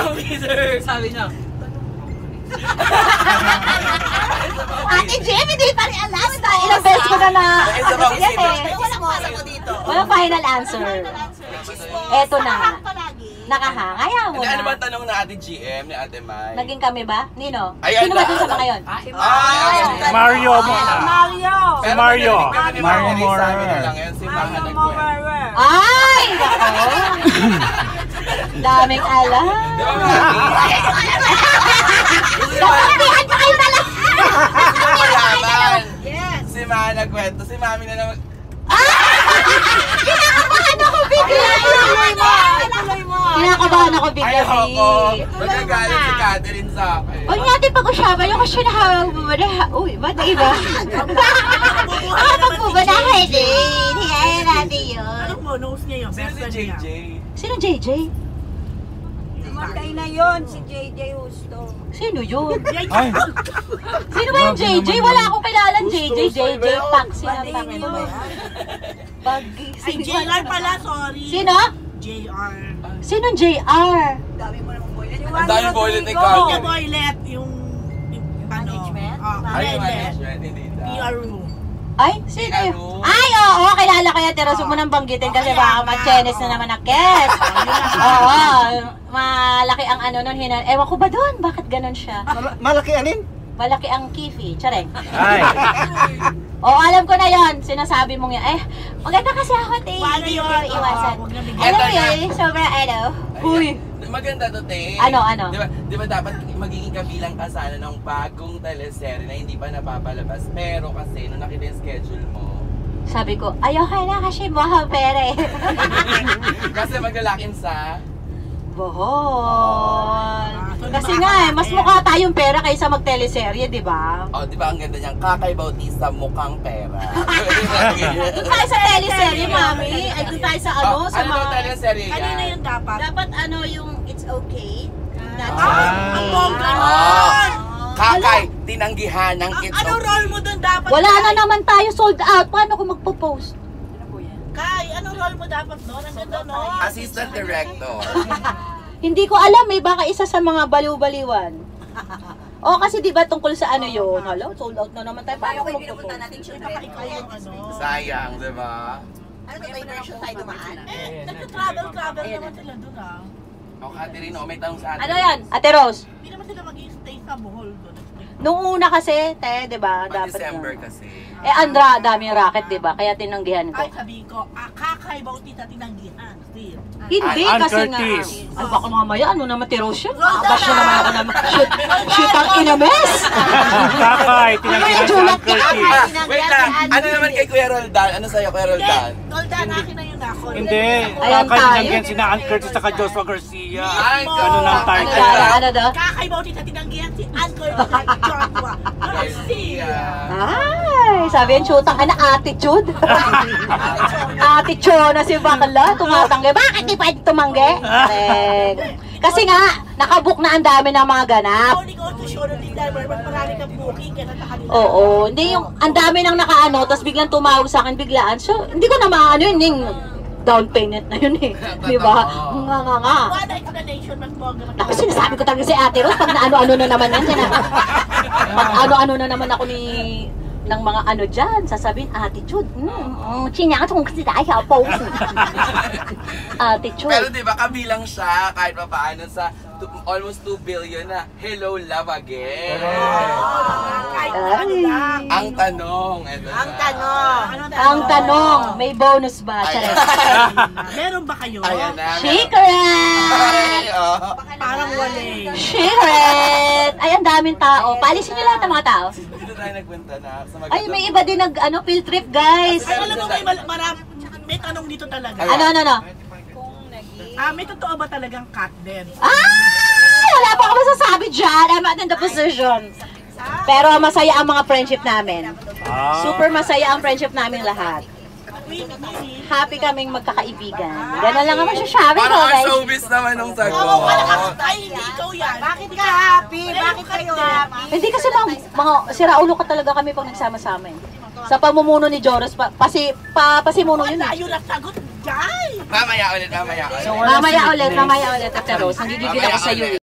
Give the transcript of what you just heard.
Ang Peter. Sabi niya. Ate Jem, hindi pa rin alam. Ilang beses ko na yan eh. Walang final answer. Eto na nga. Nakahang. Ayaw mo na. Ano ba tanong na Ate GM ni Ate Mai? Naging kami ba? Nino? Ay, Sino ba dun sa mga yun? Mario muna. Si Mario. Mario Mora. Mora. Si Maha nagkwento. Ay! Nako! Daming alam. Di ba Mami? Kapatihan pa kayo talaga! Malaman. Si Maha nagkwento. Si Mami na naman. Kinakabahan ako bigla! Tuloy mo! Kinakabahan ako bigla. Ayoko. Magagalit si Catherine sa akin. Huwag natin pag-usapan yung kasi nahawag mo ba na... Uy, ba't iba? Nakapag mo ba na din? Hiyayin natin yun. Ano mo, nose niya yun? Sino si JJ? Sino JJ? Matay na yon si JJ Justo. Sino yun? Ay, Sino ba yung JJ? Wala akong kilalang JJ. JJ Paxi na Bading yun. Baggy. Ay, JR pala, sorry. Sino? JR. Sino JR? Dami mo namang boylet. Ang daming boylet ni Yung Catherine. boylet, yung ano. Management? Ay, yung Hindi. management, hindi daw. PRO. Ay, sino Ano? yun? Ay, oo, kilala ko yan. Pero huwag mo nang banggitin kasi baka ma-chenes na naman ang kes. Oo, malaki ang ano nun. Ewan ko ba doon? Bakit ganun siya? Malaki alin? Malaki ang kifi. Tsareng. ay. Oo, alam ko na yon. Sinasabi mong yan. Eh, maganda kasi ako, te. Paano Hindi yun? ko iwasan. Huwag na bigyan. Alam mo Eto na. yun, sobrang ano. Uy. Maganda to, te. Ano, ano? Di ba dapat magiging kabilang ka sana ng bagong teleserye na hindi pa napapalabas. Pero kasi, nung nakita yung schedule mo, Sabi ko, ayoko na kasi mahal pere. kasi maglalakin sa... Bohol. Kasi nga eh, mas mukha tayong pera kaysa mag-teleserye, di ba? Oh, di ba ang ganda niyang Kakay Bautista mukhang pera. Doon tayo sa teleserye, mami. Ay, doon tayo sa ano, sa ano mga... daw teleserye Kanina yan? yung dapat. Dapat ano yung it's okay. Ang bongga Ah. nun! Kakay, tinanggihan ng Ang It's ano Okay. role mo dun dapat? Wala na naman tayo sold out. Paano ko magpo-post? Kai, anong role mo dapat nun? Ang ganda nun. Assistant Director. Hindi ko alam eh, baka isa sa mga baliw-baliwan. O kasi di ba tungkol sa ano yun? Hello, sold out na naman tayo. Paano ko magpo-post? natin Baka ikaw yung ano. Sayang, di ba? Ano to, diversion tayo dumaan? Nagka-travel naman sila dun ah. O, Catherine, may tanong sa atin. Ano yan? Ate Rose, Hindi naman sila mag-i-stay sa Bohol dun. nung una kasi, te, di ba? Dapat December yun. kasi. Eh, Andra, daming racket, di ba? Kaya tinanggihan ko. Ay, sabihin ko, Kakay Bautista tinanggihan. Still. Hindi, Ann kasi Curtis. nga. Ay, baka mamaya, ano naman, Tirose yun? Bash na naman ako naman. Shoot ang inames! Kakay, tinanggihan si Ann Curtis. Wait lang, ano naman kay Kuya Roldan? Ano sa'yo, Kuya Roldan? Roldan, akin na yun ako. Hindi. Ayan Kakay, tayo. tinanggihan si Ann Curtis at Joshua Garcia. Ay, Ano ng Ano title? daw? Ano daw? Kakay Bautista tinanggihan si Ann Curtis at Joshua Garcia. Ay, sabi yung chutang ka na attitude. Attitude na si bakla, tumatanggi. Bakit di pwede tumanggi? Correct. Kasi nga, nakabook na ang dami ng mga ganap. Only go to show na December, mas marami kang booking kaya sa kanila. Oo, hindi yung, ang dami nang nakaano, tapos biglang tumawag sa akin biglaan. So, hindi ko na maano yun, yung down payment na yun eh. Di ba? Nga. One explanation, mas bongga. Naku, sinasabi ko talaga si Ate Rose, pag naano-ano na naman yan, pag ano-ano na naman ako ni ng mga ano dyan, sasabihin, attitude. Chinya ka kung kasi tayo po. Attitude. Pero di ba kabilang siya kahit pa paano sa almost 2 billion na Hello Love Again. Kahit ano lang. Ang tanong, eto Ang na. tanong. Ang tanong, may bonus ba? Ay, Meron ba kayo? ayan na. Secret! Ay, oh. Parang wala. Secret! Ay, ang daming tao. Paalisin niyo lahat ng mga tao. Dito tayo nagpunta na sa magandang... Ay, may iba din nag, ano, field trip, guys. Ay, alam mo, may tanong dito talaga. Ano? May totoo ba talagang cat din? Ah! Wala pa ako masasabi dyan. I'm not in the position. Pero masaya ang mga friendship namin. Super masaya ang friendship namin lahat. Happy kaming magkakaibigan. Ganun lang naman siya sabi ko, Parang ang guys. showbiz naman nung sagot. Ay, hindi ikaw yan. Bakit ka happy? Bakit kayo happy? Hindi kasi mga siraulo ka talaga kami pag nagsama-sama eh. Sa pamumuno ni Joros, pasimuno yun eh. Tayo nasagot, Jai! Mamaya ulit. Mamaya ulit, Ate Rose. Nagigigil ako sa iyo eh.